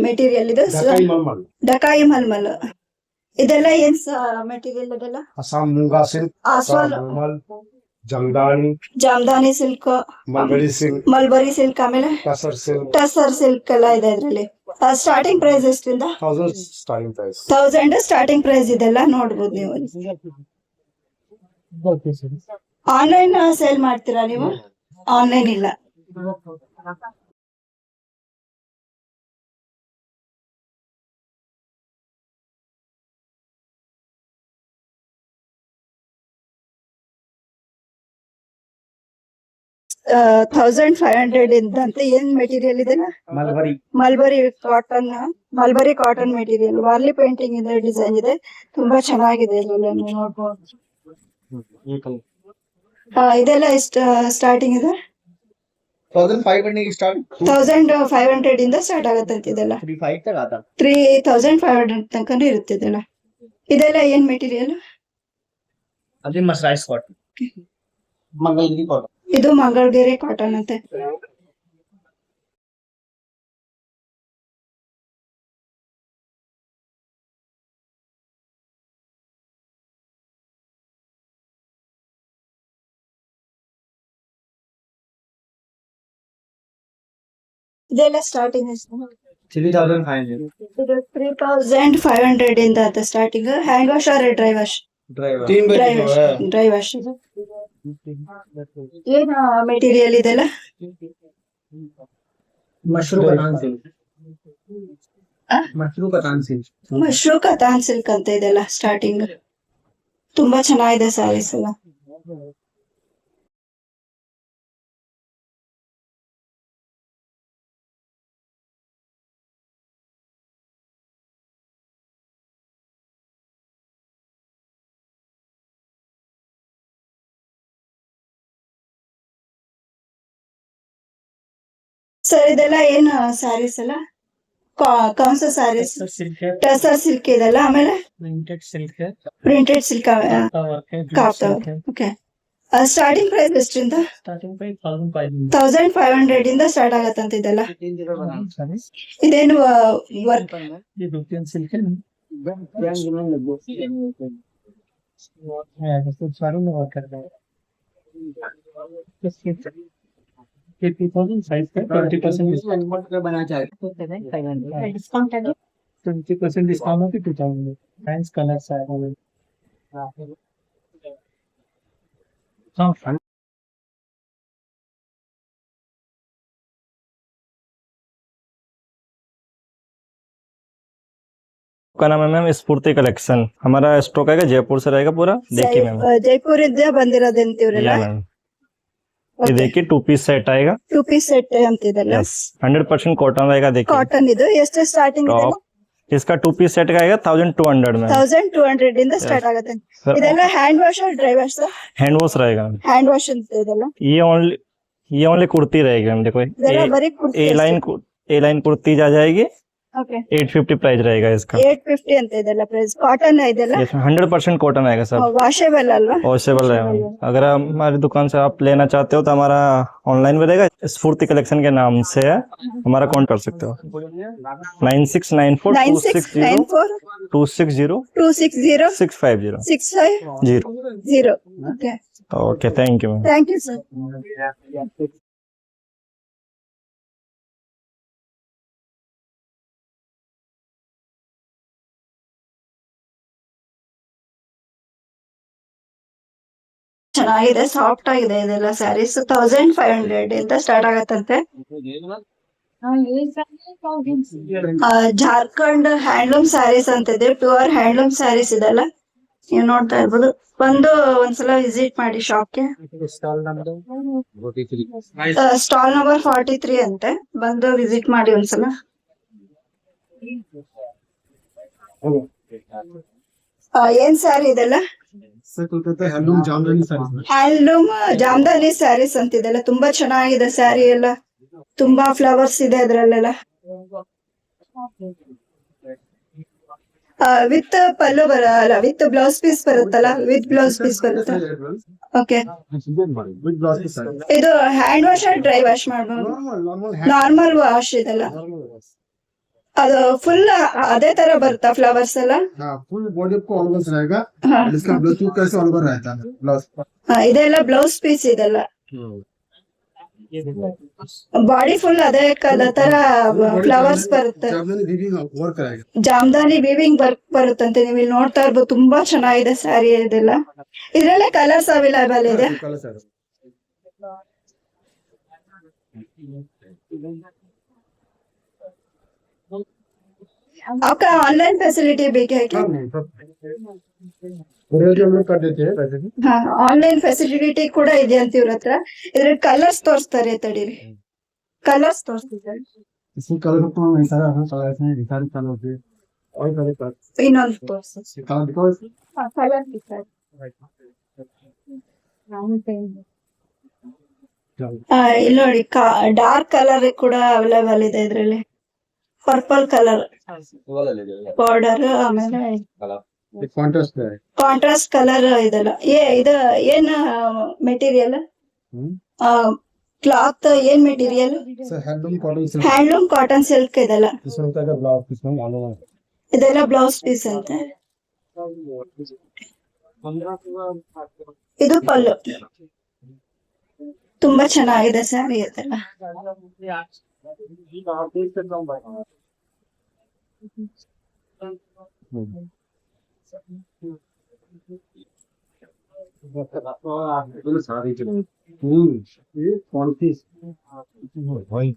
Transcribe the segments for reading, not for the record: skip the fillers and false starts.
Material ಇದು ढकाई मलमल ಡಕಾಯಿ ಮಲ್ಮಲ್. ಇದೆಲ್ಲ ಏನ್ ಮೆಟೀರಿಯಲ್ ಇದೆಲ್ಲ? असम मूंगा सिल्क ಆಸ್ವಾಲ್ mulmul Jamdani Jamdani silk, mulberry silk mulberry silk, ಆಮೇಲೆ टसर सिल्क ಟಸರ್ ಸಿಲ್ಕ್ ಎಲ್ಲ ಇದೆ ಇದ್ರಲ್ಲಿ. ಸ್ಟಾರ್ಟಿಂಗ್ ಪ್ರೈಸ್ ಎಷ್ಟರಿಂದ? 1000 starting price 1000 ಸ್ಟಾರ್ಟಿಂಗ್ ಪ್ರೈಸ್ ಇದೆಲ್ಲ ನೋಡ್ಬೋದು ನೀವು. ಆನ್ಲೈನ್ ಸೇಲ್ ಮಾಡ್ತೀರಾ ನೀವು? ಆನ್ಲೈನ್ ಇಲ್ಲ. $1500 ಇಂದಂತೆ. ಏನ್ ಮೆಟೀರಿಯಲ್ ಇದೆಲ್ಲ? Mulberry cotton. Mulberry cotton material, Warli painting ಇದೆ, ಡಿಸೈನ್ ಇದೆ, ತುಂಬಾ ಚೆನ್ನಾಗಿದೆ. ಇದೆಲ್ಲ ನೀವು ನೋಡ್ಬೋದು. ಇದೆಲ್ಲ ಎಷ್ಟು ಸ್ಟಾರ್ಟಿಂಗ್ ಇದೆ? 1500 ಇಂದ ಸ್ಟಾರ್ಟ್ ಆಗತ್ತಂತ. ಇದೆಲ್ಲ 3500 ತನಕನೂ ಇರುತ್ತೆ ಇದೆಲ್ಲ. ಇದೆಲ್ಲ ಏನ್ ಮೆಟೀರಿಯಲ್? ಇದು ಮಂಗಳಗಿರಿ ಕಾಟನ್ ಅಂತೆ. ಇದೆಲ್ಲ ಸ್ಟಾರ್ಟಿಂಗ್ ಎಷ್ಟು? 3500 ಇದು 3500 ಇಂದ ಅಂತ starting. Hand wash or dry wash? Dry wash. ಏನ್ ಮೆಟೀರಿಯಲ್ ಇದೆಲ್ಲ? ಮಶ್ರೂ ಕತಾನ್ ಸಿಲ್ಕ್ ಅಂತ ಇದೆಲ್ಲ ಸ್ಟಾರ್ಟಿಂಗ್. ತುಂಬಾ ಚೆನ್ನಾಗಿದೆ ಸ್ಯಾರೀಸ್ ಎಲ್ಲ. ಸರ್ ಇದೆಲ್ಲ ಏನ್ ಸ್ಯಾರೀಸ್ ಎಲ್ಲ? ಕೌನ್ ಸಾ ಸ್ಯಾರೀಸ್? ಟಸರ್ ಸಿಲ್ಕ್ ಇದೆಲ್ಲ, ಆಮೇಲೆ printed silk, okay. Starting price ಎಷ್ಟರಿಂದ? 1500 ಇಂದ ಸ್ಟಾರ್ಟ್ ಆಗತ್ತಂತ ಇದೆಲ್ಲ. ಇದೇನು ವರ್ಕ್? साइज का 20% डिस्काउंट होगी 2000 फ्रेंड्स कलर का नाम है मैम स्फूर्ति कलेक्शन. हमारा स्टॉक आएगा जयपुर से रहेगा पूरा. देखिए मैम, ಜೈಪುರ್ ಇಂದ ಬಂದಿರೋದಂತೀವ್ರಲ್ಲ. ये देखिए 2 पीस सेट आएगा. 2 ಪೀಸ್ ಸೆಟ್ ಅಂತ ಇದೆಲ್ಲ. 100% कॉटन रहेगा. देखिए ಕಾಟನ್. ಇದು ಎಷ್ಟು ಸ್ಟಾರ್ಟಿಂಗ್ ಇದೆ? इसका 2 पीस सेट का आएगा 1200 में. 1200 ಇಂದ ಸ್ಟಾರ್ಟ್ ಆಗತ್ತೆ. ಇದೆಲ್ಲ ಹ್ಯಾಂಡ್ ವಾಶ್ और ಡ್ರೈ ವಾಶ್? हैंड वॉश रहेगा. ಹ್ಯಾಂಡ್ ವಾಶ್ ಅಂತ ಇದೆಲ್ಲ. ये ओनली कुर्ती रहेगी मैम. देखो ಇದೆಲ್ಲ ಬರೀ ಕುರ್ತಿ. ए लाइन कुर्ती जा जाएगी. ओके. 850 प्राइस रहेगा इसका. 850 ಅಂತ ಇದೆಲ್ಲ ಪ್ರೈಸ್. ಕಾಟನ್ ಇದೆಲ್ಲ? 100% कॉटन आएगा सब. Washable Alva? वॉशेबल रहेगा. अगर हमारी दुकान से आप लेना चाहते हो तो हमारा ऑनलाइन में रहेगा. स्फूर्ति कलेक्शन के नाम से है, हमारा कॉन्टेक्ट कर सकते हो. 9694 260 650 650. Okay. Okay, thank you. Thank you sir. ಚೆನ್ನಾಗಿದೆ, ಸಾಫ್ಟ್ ಆಗಿದೆ ಇದೆಲ್ಲ ಸ್ಯಾರೀಸ್. 1500 ಇಂದ ಸ್ಟಾರ್ಟ್ ಆಗತ್ತಂತೆ. ಜಾರ್ಖಂಡ್ ಹ್ಯಾಂಡ್ಲೂಮ್ ಸ್ಯಾರೀಸ್ ಅಂತ ಇದೆ, ಪ್ಯೂರ್ ಹ್ಯಾಂಡ್ಲೂಮ್ ಸ್ಯಾರೀಸ್ ಇದೆಲ್ಲ ನೀವು ನೋಡ್ತಾ ಇರ್ಬೋದು. ಬಂದು ಒಂದ್ಸಲ ವಿಸಿಟ್ ಮಾಡಿ ಶಾಪ್ಗೆ. ಸ್ಟಾಲ್ ನಂಬರ್ 43 ಅಂತೆ. ಬಂದು ವಿಸಿಟ್ ಮಾಡಿ ಒಂದ್ಸಲ. ಏನ್ ಸ್ಯಾರಿ ಇದೆಲ್ಲ? ಹ್ಯಾಂಡ್ಲೂಮ್ ಜಾಮದಾನಿ ಸ್ಯಾರೀಸ್ ಅಂತ ಇದೆಲ್ಲ. ತುಂಬಾ ಚೆನ್ನಾಗಿದೆ ಸ್ಯಾರಿ ಎಲ್ಲ. ತುಂಬಾ ಫ್ಲವರ್ಸ್ ಇದೆ ಅದ್ರಲ್ಲೆಲ್ಲ. ವಿತ್ ಪಲ್ಲು ಬರಲ್ಲ, ವಿತ್ ಬ್ಲೌಸ್ ಪೀಸ್ ಬರುತ್ತಲ್ಲ, ವಿತ್ ಬ್ಲೌಸ್ ಪೀಸ್ ಬರುತ್ತೆ. ಓಕೆ. ಇದು ಹ್ಯಾಂಡ್ ವಾಶ್ ಡ್ರೈ ವಾಶ್ ಮಾಡ್ಬೋದು? ನಾರ್ಮಲ್ ವಾಶ್ ಇದೆಲ್ಲ. ಅದು ಫುಲ್ ಅದೇ ತರ ಬರುತ್ತಾ ಫ್ಲವರ್ಸ್ ಎಲ್ಲ? हाँ फुल बॉडी को ऑलमोस्ट रहेगा ಹಾ. इसका ब्लाउज पीस कैसे ऑल ओवर रहता है ब्लाउज ಇದೆಲ್ಲ ಬ್ಲೌಸ್ ಪೀಸ್ ಇದೆಲ್ಲ ಬಾಡಿ ಫುಲ್ ಅದೇ ತರ ಫ್ಲವರ್ಸ್ ಬರುತ್ತೆ. वर्क रहेगा ಜಾಮ್ದಾನಿ ವೀವಿಂಗ್ ವರ್ಕ್ ಬರುತ್ತಂತೆ. ನೀವು ಇಲ್ಲಿ ನೋಡ್ತಾ ಇರ್ಬೋದು, ತುಂಬಾ ಚೆನ್ನಾಗಿದೆ ಸ್ಯಾರಿ ಇದೆಲ್ಲ. ಇದ್ರಲ್ಲೇ ಕಲರ್ಸ್ ಅವೈಲೇಬಲ್ ಇದೆ. कलर सर आपका ऑनलाइन फैसिलिटी भी क्या क्या? हम लोग कर देते हैं वैसे भी ಹಾ, ಆನ್ಲೈನ್ ಫೆಸಿಲಿಟಿ ಕೂಡ ಇದೆ ಅಂತ ಇವ್ರ ಹತ್ರ. ಇದ್ರ ಕಲರ್ಸ್ ತೋರಿಸ್ತಾರೆ, ತಡೀರಿ. ಕಲರ್ಸ್ ತೋರಿಸ್ತಿದ್ದಾರೆ. इसमें कलर को ऐसा रखना कलर इसमें दिखा कलर होते हैं और कलर ಇನ್ನೊಂದು ತೋರಿಸಿ. कलर दिखाओ इसमें ಕಲರ್ ಇಲ್ಲಿ ನೋಡಿ, ಡಾರ್ಕ್ ಕಲರ್ ಕೂಡ ಅವೈಲೇಬಲ್ ಇದೆ ಇದ್ರಲ್ಲಿ. ಪರ್ಪಲ್ ಕಲರ್ ಬಾರ್ಡರ್, ಆಮೇಲೆ कॉन्ट्रास्ट है ಕಾಂಟ್ರಾಸ್ಟ್ ಕಲರ್ ಇದೆಲ್ಲ. ಇದು ಏನ್ ಮೆಟೀರಿಯಲ್? ಕ್ಲಾತ್ ಏನ್ material? Sir handloom cotton silk handloom cotton silk ಇದೆಲ್ಲ. इसमें होता है ब्लाउज पीस में ऑल ओवर ಇದೆಲ್ಲ ಬ್ಲೌಸ್ ಪೀಸ್ ಅಂತೆ. ಇದು ಪಲ್ಲು. ತುಂಬಾ ಚೆನ್ನಾಗಿದೆ ಸ್ಯಾರಿ ಇದೆಲ್ಲ. सारी ये कौन सी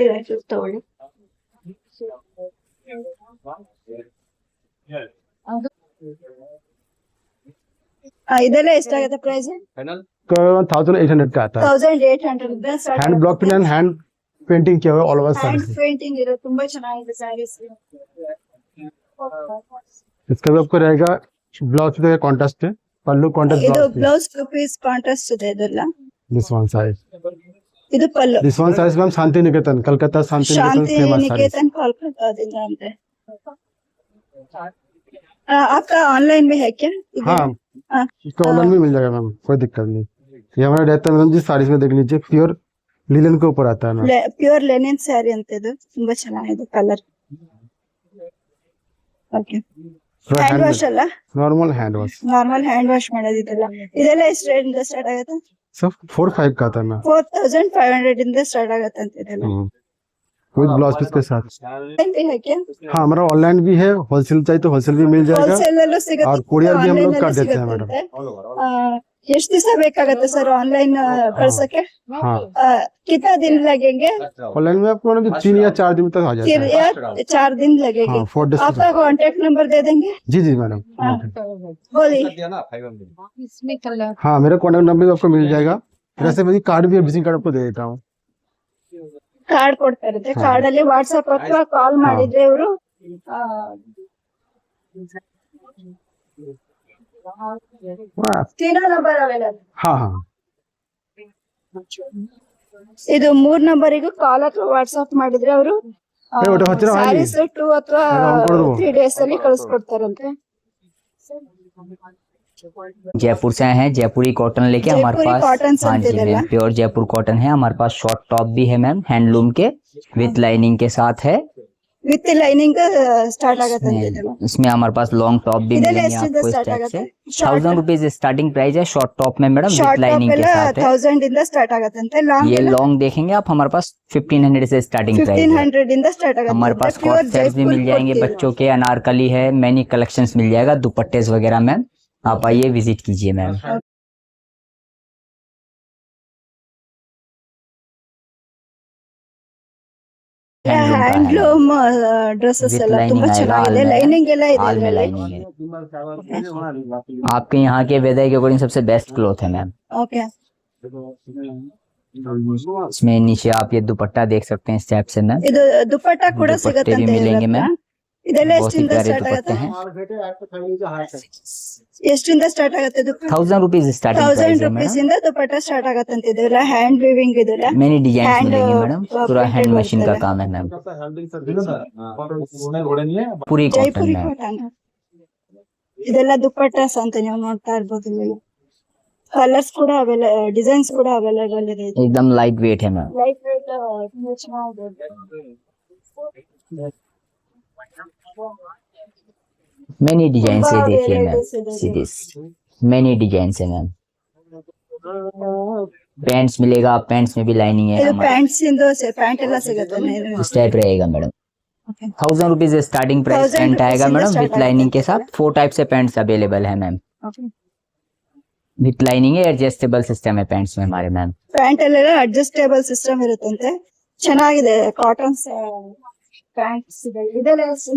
ಇದು ತಗೊಳ್ಳಿ. ಇದೆಲ್ಲ ಎಷ್ಟಾಗುತ್ತೆ ಪ್ರೈಸ್? 1800 का आता है 1800 hand block print and hand painting किया हुआ all over hand sari painting ಇರೋ ತುಂಬಾ ಚೆನ್ನಾಗಿದೆ ಸ್ಯಾರೀಸ್. इसका भी आपको रहेगा ब्लाउज पे कॉन्ट्रास्ट है पल्लू कॉन्ट्रास्ट ಇದು ब्लाउज ಬ್ಲೌಸ್ ಪೀಸ್ ಕಾಂಟ್ರಾಸ್ಟ್ ಇದೆ ಇದೆಲ್ಲ. दिस वन साइज ಇದು pallu. This one size ma'am Shanti Niketan Calcutta Shanti Niketan Shanti famous sari Niketan कोलकाताದಿಂದ ಅಂತೆ. आपका ऑनलाइन में है क्या? हाँ हाँ. इसका ऑनलाइन भी मिल जाएगा मैम कोई दिक्कत नहीं ये हमारा रहता है मैम जिस साड़ी में देख लीजिए प्योर लिनन के ऊपर आता है मैम ಪ್ಯೂರ್ ಲೆನಿನ್ ಸ್ಯಾರಿ ಅಂತ ಇದು. ತುಂಬಾ ಚೆನ್ನಾಗಿದೆ ಕಲರ್. ಓಕೆ. ಹ್ಯಾಂಡ್ ವಾಶ್ ಅಲ್ಲ, normal hand wash normal hand wash ಮಾಡೋದಿದೆಲ್ಲ. ಇದೆಲ್ಲ ಎಷ್ಟು ರೇಟ್ ಇಂದ ಸ್ಟಾರ್ಟ್ ಆಗುತ್ತೆ? सब 4-5 का आता है मैम 4500 ಇಂದ ಸ್ಟಾರ್ಟ್ ಆಗುತ್ತೆ ಅಂತ ಇದೆಲ್ಲ. विद ब्लाउज पीस के साथ ऑनलाइन भी है क्या? हाँ हमारा ऑनलाइन भी है होलसेल चाहिए तो होलसेल भी मिल जाएगा ಹೋಲ್ಸೇಲ್ ಅಲ್ಲೂ ಸಿಗುತ್ತೆ, और courier भी हम लोग online कर ಅಲ್ಲೂ देते हैं ಸಿಗುತ್ತೆ मैडम ಅಂತೆ. ಎಷ್ಟು ದಿವಸ ಬೇಕಾಗುತ್ತೆ ಸರ್ ಆನ್ಲೈನ್ ಕಳ್ಸಕ್ಕೆ? हाँ कितना दिन लगेंगे? ऑनलाइन में आपको मैडम 3 या 4 दिन तक आ जाता फिर है या 4 दिन लगेंगे. हाँ 4 डेज आपका कांटेक्ट नंबर दे देंगे? जी जी मैडम हाँ. बोलिए. हाँ मेरा कॉन्टेक्ट नंबर भी आपको मिल जाएगा वैसे मेरी कार्ड भी है विजिटिंग कार्ड आपको दे देता हूँ ಕಾರ್ಡ್ ಕೊಡ್ತಾ ಇರುತ್ತೆ. ಕಾರ್ಡ್ ಅಲ್ಲಿ ವಾಟ್ಸ್ಆಪ್ ಅಥವಾ ಕಾಲ್ ಮಾಡಿದ್ರೆ ಇವರು ತೀನೋ ನಂಬರ್ ಅವೈಲೇಬಲ್. हाँ हाँ ಇದು 3 ನಂಬರಿಗೂ ಕಾಲ್ ಅಥವಾ ವಾಟ್ಸ್ಆಪ್ ಮಾಡಿದ್ರೆ ಅವರು ಒಟ್ಟು ಹತ್ತಿರ ಹಾಗೆ. ಸ್ಯಾರೀಸ್ 2 ಅಥವಾ ನಾವು ಕೊಡೋದು. 3 ಡೇಸ್ ಅಲ್ಲಿ ಕಳಿಸ್ಕೊಡ್ತಾರಂತೆ. जयपुर से आए हैं जयपुरी कॉटन लेके हमारे जयपुरी पास। कॉटन हाँ जी सिलते मैम, प्योर जयपुर कॉटन है हमारे पास। शॉर्ट टॉप भी है मैम हैंडलूम के विथ लाइनिंग के साथ है। ವಿತ್ ಲೈನಿಂಗ್ ಸ್ಟಾರ್ಟ್ ಆಗತ್ತಂತೆ ಇದೆಲ್ಲ. इसमें हमारे पास लॉन्ग टॉप भी ಇದೆಲ್ಲ मिलेंगे ಎಷ್ಟಿಂದ आपको इस ಸ್ಟಾರ್ಟ್ टाइप ಆಗತ್ತೆ? से। 1000 रुपीज स्टार्टिंग प्राइस है शॉर्ट टॉप में madam with short top lining के ಎಲ್ಲ साथ है। 1000 ಇಂದ ಸ್ಟಾರ್ಟ್ ಆಗತ್ತಂತೆ. ಲಾಂಗ್ ये ಎಲ್ಲ लॉन्ग देखेंगे आप हमारे पास 1500 से स्टार्टिंग प्राइस है। 1500 इंद स्टार्ट आगता है। हमारे पास प्योर कॉट सेट्स भी जयपुर मिल जाएंगे कुर्ती। बच्चों के, अनारकली है, मैनी कलेक्शंस मिल जाएगा, दुपट्टेस वगैरह मैम। आप आइए विजिट कीजिए मैम। ಹ್ಯಾಂಡ್ಲೂಮ್ ಡ್ರೆಸ್ಸಸ್ With ಎಲ್ಲ lining ತುಂಬಾ आएगा, ಚೆನ್ನಾಗಿದೆ. all में ಲೈನಿಂಗ್ ಎಲ್ಲ ಇದೆ हाल में ಇದರಲ್ಲಿ. लाइनिंग है। आपके यहाँ के वेदर के अकॉर्डिंग सबसे बेस्ट क्लॉथ है मैम। ಓಕೆ. इसमें नीचे आप ये दुपट्टा देख सकते हैं इस टाइप से मैम। ಇದು ದುಪ್ಪಟ್ಟ ಕೂಡ दुपट्टे ಸಿಗುತ್ತೆ भी ಅಂತ मिलेंगे ಇರುತ್ತೆ. मैम, ಇದೆಲ್ಲ बहुत ही ಎಷ್ಟಿಂದ प्यारे ಸ್ಟಾರ್ಟ್ दुपट्टे ಆಗುತ್ತೆ? हैं। ಎಷ್ಟಿಂದ ಸ್ಟಾರ್ಟ್ ಆಗುತ್ತೆ ದುಪ್ಪಟ್ಟ? 1000 रुपीज स्टार्टिंग 1000 प्राइस है रुपीस मैडम। ಇಂದ ದುಪ್ಪಟ್ಟ ಸ್ಟಾರ್ಟ್ ಆಗತ್ತೆ ಅಂತ ಇದೆಲ್ಲ. ಹ್ಯಾಂಡ್ ವಿವಿಂಗ್ ಇದೆಲ್ಲ. मैनी डिजाइन Hand, मिलेंगे मैडम, पूरा हैंड printed मशीन का work काम है मैम। पूरी कॉटन ಜೈಪುರಿ मैम। ಕಾಟನ್. ಇದೆಲ್ಲ ದುಪ್ಪಟ್ಟಸ್ ಅಂತ ನೀವು ನೋಡ್ತಾ ಇರ್ಬೋದು ಇಲ್ಲಿ. ಕಲರ್ಸ್ ಕೂಡ ಡಿಸೈನ್ಸ್ ಕೂಡ ಅವೈಲೇಬಲ್ ಇದೆ. एकदम लाइट वेट है मैम। ಲೈಟ್ ವೇಟ್ ತುಂಬಾ ಚೆನ್ನಾಗಿದೆ. मैनी डिजाइन से ತುಂಬಾ देखिए मैम, varieties ಇದೆ सी ಇಲ್ಲಿ. दिस मैनी डिजाइन है मैम। पैंट्स मिलेगा, पैंट्स में भी लाइनिंग है ಇದು हमारे, ಪ್ಯಾಂಟ್ಸ್ ಇಂದು ಪ್ಯಾಂಟ್ ಎಲ್ಲ ಸಿಗುತ್ತೆ इस टाइप रहेगा madam. Okay. 1000 rupees starting price 1000 pant आएगा rupees मैडम, इंದ विथ start लाइनिंग आಗುತ್ತೆ के साथ। 4 टाइप से पैंट्स अवेलेबल है मैम, विथ लाइनिंग है, एडजस्टेबल सिस्टम है पैंट्स में हमारे मैम। ಪ್ಯಾಂಟ್ ಅಲ್ಲೆಲ್ಲ ಅಡ್ಜಸ್ಟೇಬಲ್ ಸಿಸ್ಟಮ್ ಇರುತ್ತಂತೆ, ಚೆನ್ನಾಗಿದೆ ಕಾಟನ್ ಪ್ಯಾಂಟ್ಸ್ ಇದೆ. ಇದೆಲ್ಲ ಎಷ್ಟು?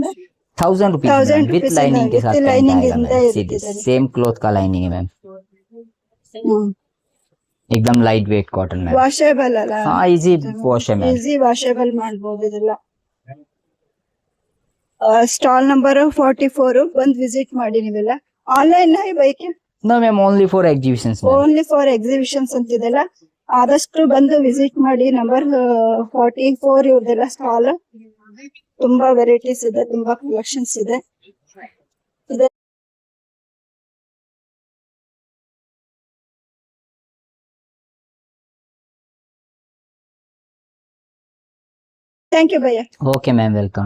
1000 रुपीज 1000 विथ rupees लाइनिंग के with साथ पैंट lining आएगा इंದ मैम, ಇರುತ್ತೆ सीधे ಇದರಲ್ಲಿ. सेम क्लॉथ का लाइनिंग है मैम, एकदम light weight cotton ma'am. Washable ಅಲ್ಲ, हाँ इजी वॉश है मैम। ಈಸಿ ವಾಷೇಬल ಮಾಡಬಹುದು ಇದೆಲ್ಲ. ಸ್ಟಾಲ್ ನಂಬರ್ 44 ಬಂದು ವಿಸಿಟ್ ಮಾಡಿ ನೀವೆಲ್ಲ. Online buy no ma'am, only for exhibitions ma'am. Only for exhibitions ಅಂತಿದೆಲ್ಲ, ಆದಷ್ಟು ಬಂದು ವಿಸಿಟ್ ಮಾಡಿ. ನಂಬರ್ 44 ಇವ್ರದೆಲ್ಲ ಸ್ಟಾಲ್. ತುಂಬಾ ವೆರೈಟೀಸ್ ಇದೆ, ತುಂಬಾ ಕಲೆಕ್ಷನ್ಸ್ ಇದೆ. ಥ್ಯಾಂಕ್ ಯು ಭಯ್ಯ. Okay ma'am, welcome.